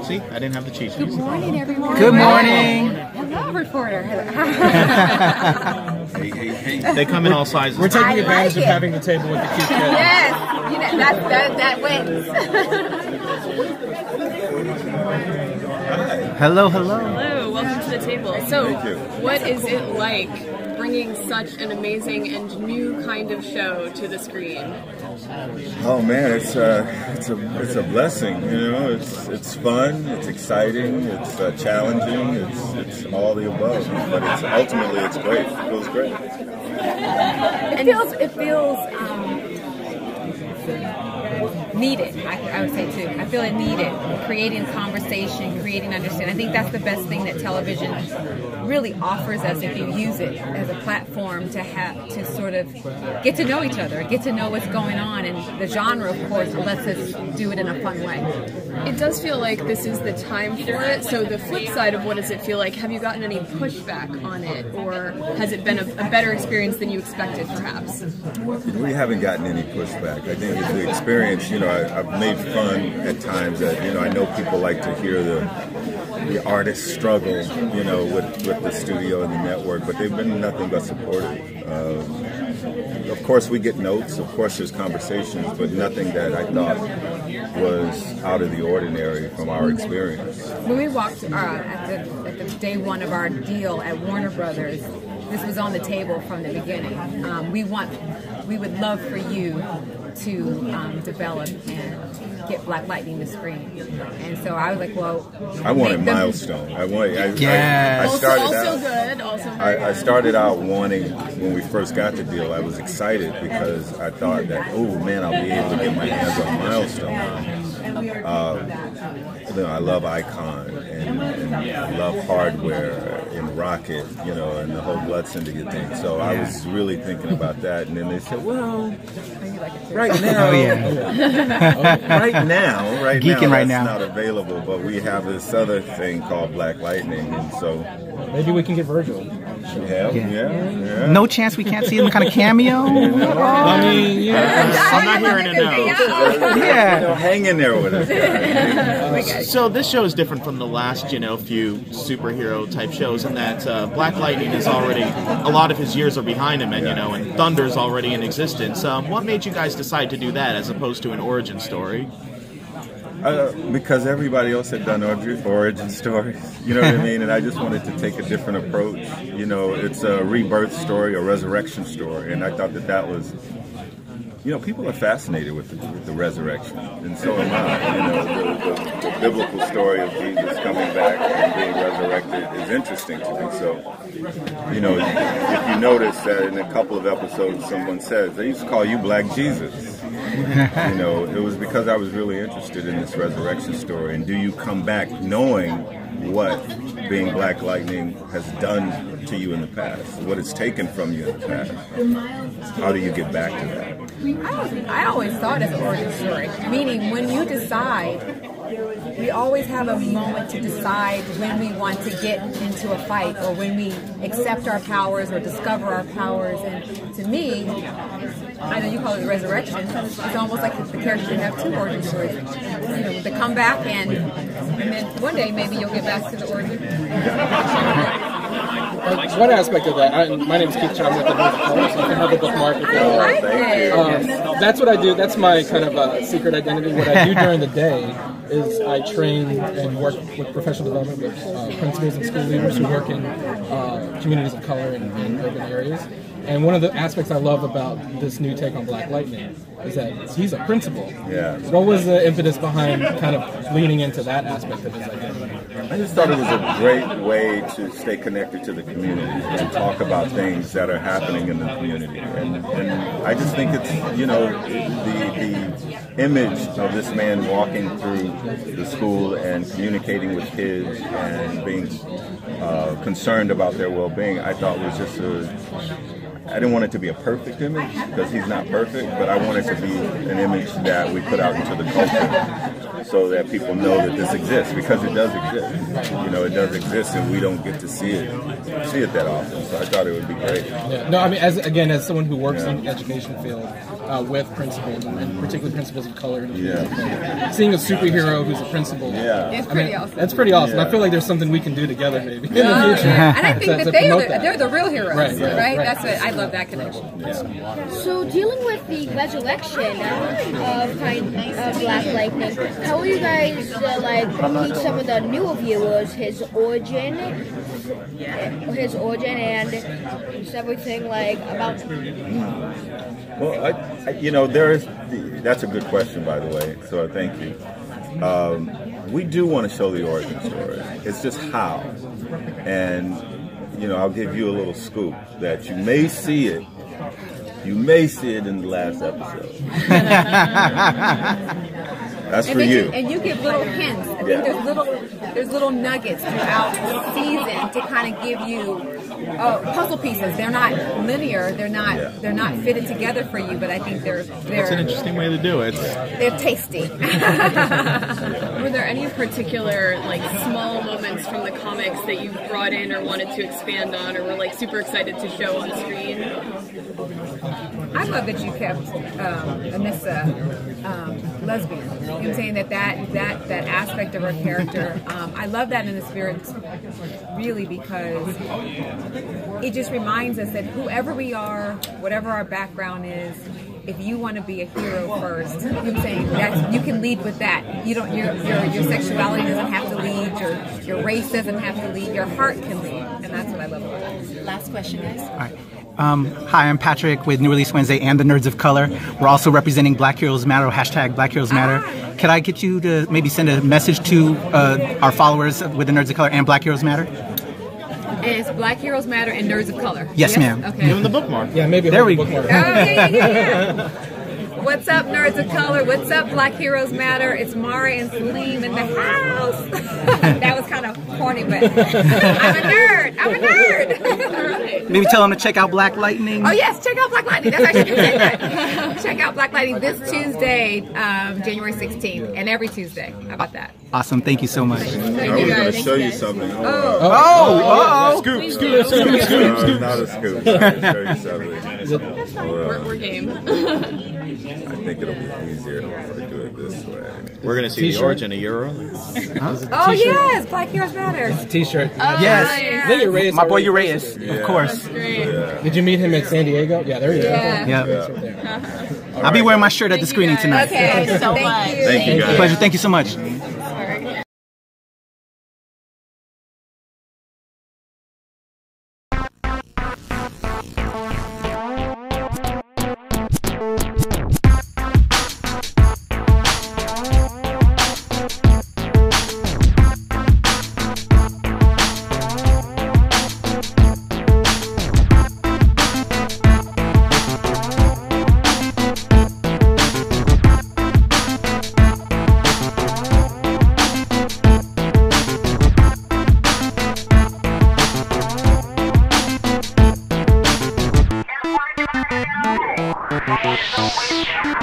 See, I didn't have the cheat sheet. Good morning, everyone. Good morning. Hello, reporter. Hey. They come in all sizes. We're taking advantage of having the table with the cute kids. Yes, you know, that wins. Hello. Hello, welcome to the table. So, what is it like bringing such an amazing and new kind of show to the screen? Oh man, it's a blessing. You know, it's fun, it's exciting, it's challenging, it's all the above. But ultimately it's great. It feels great. It feels needed, I would say too. I feel it needed. Creating conversation, creating understanding. I think that's the best thing that television really offers us if you use it as a platform to sort of get to know each other, get to know what's going on, and the genre, of course, lets us do it in a fun way. It does feel like this is the time for it. So the flip side of what does it feel like? Have you gotten any pushback on it, or has it been a better experience than you expected, perhaps? We haven't gotten any pushback. I think the experience, you know, I've made fun at times that, you know, I know people like to hear the artist struggle, you know, with the studio and the network, but they've been nothing but supportive. Of course, we get notes. Of course, there's conversations, but nothing that I thought was out of the ordinary from our experience. When we walked at the day one of our deal at Warner Brothers, this was on the table from the beginning. We would love for you to develop and get Black Lightning to screen. And so I was like, well, I wanted milestone. I started out wanting, when we first got the deal, I was excited because I thought that, oh man, I'll be able to get my hands on milestone. You know, I love Icon and I love Hardware and Rocket, you know, and the whole Blood Syndicate thing. So I was really thinking about that, and then they said, well, right now, right now, that's not available, but we have this other thing called Black Lightning, and so maybe we can get Virgil. Yeah. No chance we can't see him kind of cameo? I mean, yeah. I'm not hearing it now. You know, hang in there with us. So this show is different from the last, you know, few superhero type shows in that Black Lightning is already, a lot of his years are behind him, and you know, and Thunder's already in existence. What made you guys decide to do that as opposed to an origin story? Because everybody else had done origin stories, you know what I mean? And I just wanted to take a different approach. You know, it's a rebirth story, a resurrection story, and I thought that was, you know, people are fascinated with the resurrection, and so am I. You know, the biblical story of Jesus coming back and being resurrected is interesting to me. So, you know, if you notice that in a couple of episodes, someone says, they used to call you Black Jesus. You know, it was because I was really interested in this resurrection story. And do you come back knowing what being Black Lightning has done to you in the past, what it's taken from you in the past? How do you get back to that? I always thought it's an origin story, meaning when you decide, we always have a moment to decide when we want to get into a fight or when we accept our powers or discover our powers. And to me, I know you call it resurrection, it's almost like the character should have two origin stories. You know, to come back and then one day maybe you'll get back to the origin. One aspect of that, my name is Keith Chalmers, so you can have a bookmark. That's what I do. That's my kind of secret identity. What I do during the day is I train and work with professional development with principals and school leaders who work in communities of color in urban areas. And one of the aspects I love about this new take on Black Lightning is that he's a principal. Yeah. What was the impetus behind kind of leaning into that aspect of his identity? I just thought it was a great way to stay connected to the community and talk about things that are happening in the community. And I just think it's, you know, the image of this man walking through the school and communicating with kids and being concerned about their well-being, I thought was just I didn't want it to be a perfect image because he's not perfect, but I want it to be an image that we put out into the culture so that people know that this exists, because it does exist. You know, it does exist, and we don't get to see it that often. So I thought it would be great. Yeah. No, I mean, as someone who works in the education field, with principals, and particularly principals of color. Yeah. Seeing a superhero who's a principal. Yeah. It's pretty awesome. That's pretty awesome. Yeah. I feel like there's something we can do together maybe in the Oh, future. yeah. And I think to that promote that. they're the real heroes, Right, right? right. That's what I love that connection. So dealing with the resurrection of Black Lightning, how will you guys teach some of the newer viewers his origin and everything about? Well, that's a good question, by the way. So thank you. We do want to show the origin story. It's just how, and I'll give you a little scoop that you may see it. You may see it in the last episode. That's for you. And you give little hints. I think there's little nuggets throughout the season to kind of give you puzzle pieces. They're not linear. They're not fitted together for you. But I think That's an interesting way to do it. They're tasty. Were there any particular small moments from the comics that you brought in or wanted to expand on, or were super excited to show on screen? I love that you kept Anissa lesbian. You know what I'm saying? That aspect of her character. I love that in the spirit, really, because it just reminds us that whoever we are, whatever our background is, if you want to be a hero first, you know what I'm saying, you can lead with that. You don't. Your sexuality doesn't have to lead. Your race doesn't have to lead. Your heart can lead, and that's what I love about it. Last question, guys. All right. Hi, I'm Patrick with New Release Wednesday and the Nerds of Color. We're also representing Black Heroes Matter, hashtag Black Heroes Matter. Could I get you to maybe send a message to our followers with the Nerds of Color and Black Heroes Matter? It's Black Heroes Matter and Nerds of Color. Yes, ma'am. Okay. Doing the bookmark. Yeah, maybe there we go. bookmark. Oh, yeah. What's up, Nerds of Color? What's up, Black Heroes Matter? It's Mara and Salim in the house. That was kind of corny, but I'm a nerd. Maybe tell them to check out Black Lightning. Oh, yes, check out Black Lightning. That's actually that. Check out Black Lightning this Tuesday, January 16th, and every Tuesday. How about that? Awesome. Thank you so much. I was going to show you something. Scoop. No, it's not a scoop. I'm going to show you something. We're game. I think it'll be easier if I do it this way. We're going to see the origin of your release. Oh, yes, Black Heroes Matter. T-shirt. Yes. Yeah. I think Urias My boy already- Urias, of course. Great. Did you meet him at San Diego? Yeah, there you go. Yeah. I'll be wearing my shirt at the screening tonight. Okay, so thank much. you. Thank you, guys. Pleasure. Thank you so much. We'll be right back.